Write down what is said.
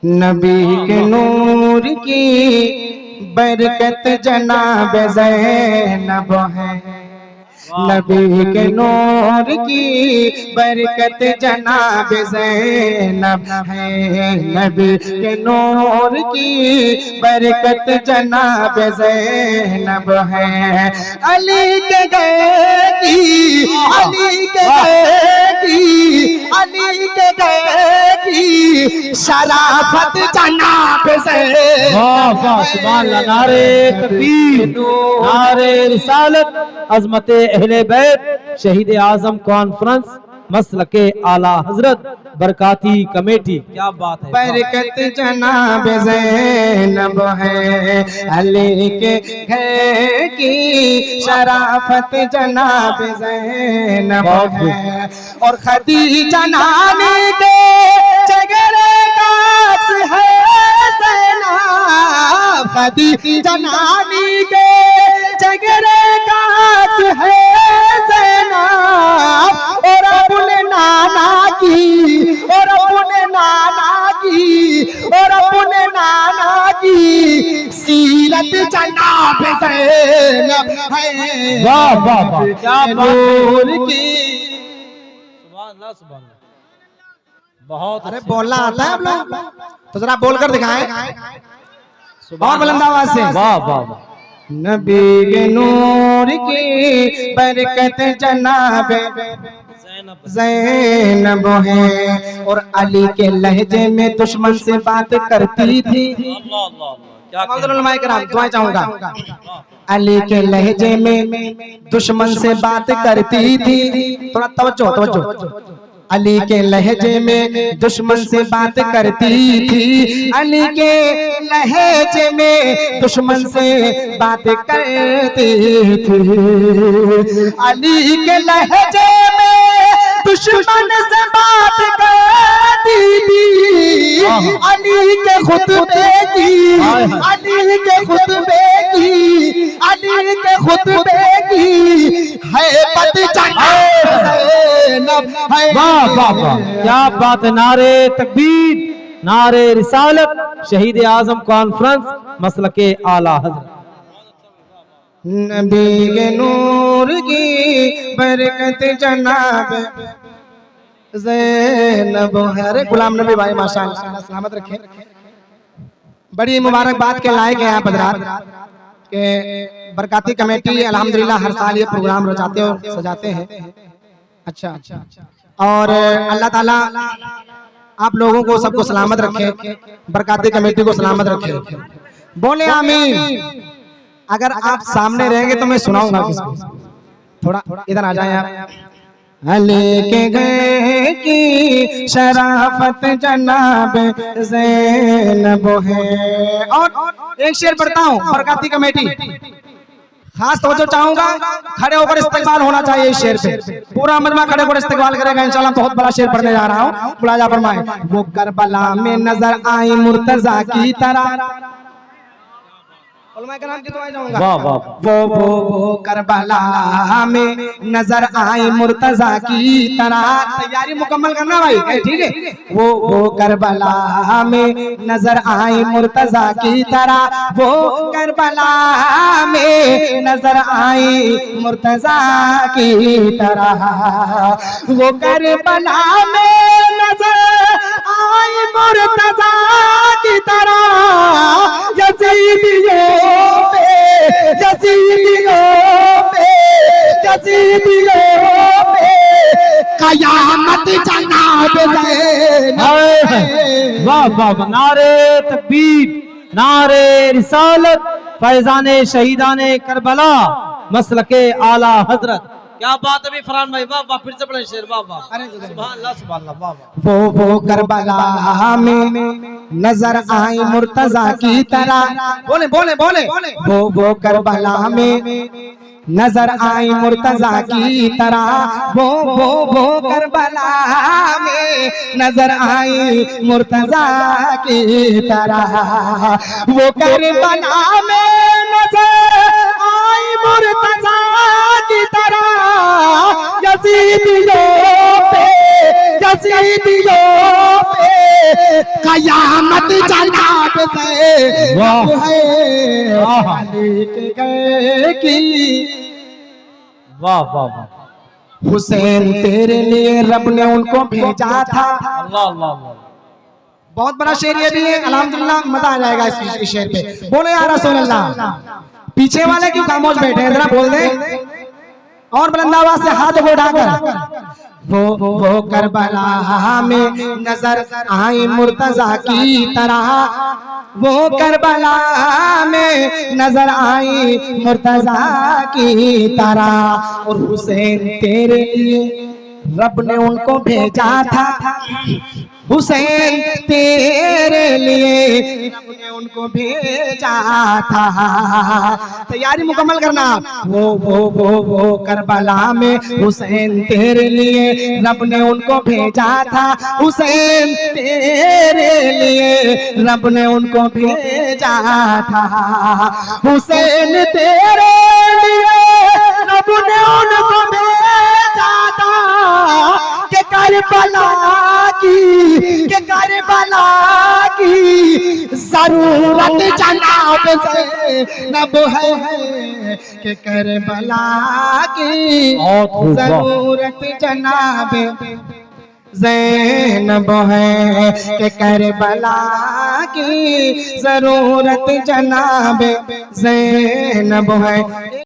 नबी के नूर की बरकत जनाब ज़ैनब है। नबी के नूर की बरकत जनाब ज़ैनब है। नबी के नूर की बरकत जनाब ज़ैनब है। अली के गए की, अली के गए की, अली के गए की शराफत जनाब ज़ैनब। वाह वाह सुभान अल्लाह। नारे तकबीर, नारे रिसालत, अज़मते अहले बैत, शहीद आज़म कॉन्फ्रेंस, मसलके आला हजरत, बरकाती कमेटी। क्या बात है। बरकत जनाब ज़ैनब है। अली के घर की शराफत जनाब ज़ैनब है। और खदीजा नानी के जगरे कास है ज़ैनब। खदीजा नानी के जगरे कास है ज़ैनब। और अपने नाना की, और अपने नाना की, और अपने नाना की सीरत जनाब ज़ैनब है। वाह वाह वाह क्या नूर की। सुभान अल्लाह सुभान अल्लाह। बहुत अरे बोलना आता है आप लोग तो जरा बोलकर दिखाएं और बुलंद आवाज से। वाह वाह वाह। नबी के नूर की बरकत जनाब ज़ैनब है। और अली के लहजे में दुश्मन से बात करती थी। दुआ चाहूंगा। अली के लहजे में दुश्मन से बात करती थी। थोड़ा तवज्जो तवज्जो। अली के लहजे में दुश्मन से बात करती थी। अली के लहजे में दुश्मन से बात करती थी। अली के लहजे में दुश्मन से बात करती थी। अली के खुतबे की, अली के खुतबे की, अली के खुतबे की हैबत जनाब ज़ैनब है। वाह वाह वाह क्या बात है। नारे तकबीर, नारे रिसालत, शहीद आज़म कॉन्फ्रेंस, मसलके आला हजरत। नबी के नूर की बरकत जनाब ज़ैनब है। अरे गुलाम नबी भाई माशाअल्लाह सलामत रखे। बड़ी मुबारकबाद के लायक है आप हज़रात के बरकाती कमेटी अल्हम्दुलिल्लाह हर साल ये प्रोग्राम रचाते और सजाते हैं। अच्छा और अल्लाह ताला आप लोगों को सबको सलामत रखे, बरकाती कमेटी को सलामत रखे। बोले आमीन। अगर आप सामने रहेंगे तो मैं सुनाऊंगा किसको। थोड़ा इधर आ जाए आप। अली के घर की शराफत जनाब ज़ैनब है। और एक शेर पढ़ता हूँ बरकाती कमेटी, खास तवज्जो चाहूंगा। खड़े होकर इस्तेकबाल होना चाहिए इस शेर पे। पूरा मजमा खड़े होकर इस्तेकबाल करेगा इंशाल्लाह। बहुत बड़ा शेर पढ़ने जा रहा हूँ। मुलाजा फरमाए। वो करबला में नजर आई मुर्तजा की तरह। उलमा कराम की दुआ जाऊंगा। वाह वाह। वो करबला में नजर आई मुर्तजा की तरह। तैयारी मुकम्मल करना भाई, ठीक है। वो करबला में नजर आई मुर्तजा की तरह। वो करबला में नजर आई मुर्तजा की तरह। वो करबला में नजर आई मुर्तजा की तरह। यज़ीदियों पे, यज़ीदियों पे, यज़ीदियों पे क़यामत जनाब ज़ैनब। वाह वाह। नारे तकबीर, नारे रिसालत, फैजाने शहीदाने करबला, मसलके आला हजरत। क्या बात है फरहान भाई। वाह वाह। फिर से पढ़े शेर। वाह वाह। सुभान अल्लाह सुभान अल्लाह। वाह वाह। वो करबला में नजर आई मुर्तजा की तरह। बोले बोले बोले। वो करबला में नजर आई मुर्तजा की तरह। वो करबला में नजर आई मुर्तजा की तरह। वो करबला में नजर आई मुर्तजा की तरह। यज़ीदियों पे, कसीदियों पे कयामत जनाब से वाह। है वाह। लेके गए की वाह वाह वाह, हुसैन तेरे लिए रब ने उनको भेजा था। अल्लाह अल्लाह अल्लाह। बहुत बड़ा शेर ये भी है, अल्हम्दुलिल्लाह मजा आ जाएगा इस शेर पे। बोले या रसूल अल्लाह। पीछे वाले क्यों खामोश बैठे हैं, जरा बोल दे और बुलंद आवाज से हाथ को उठाकर। वो करबला में नजर आई मुर्तजा की तरह, वो करबला में नजर आई मुर्तजा की तरह। और हुसैन तेरे लिए रब ने उनको भेजा था, हुसैन तेरे लिए रब ने उनको भेजा था। तैयारी मुकम्मल करना। वो करबला में हुसैन तेरे लिए रब ने उनको भेजा था, हुसैन तेरे लिए रब ने उनको भेजा था। हुसैन तेरे लिए रब ने उनको भेजा था कि करबला की जरूरत जनाब ज़ैनब है कि करबला की जरूरत जनाब ज़ैनब है कि करबला की जरूरत जनाब ज़ैनब है।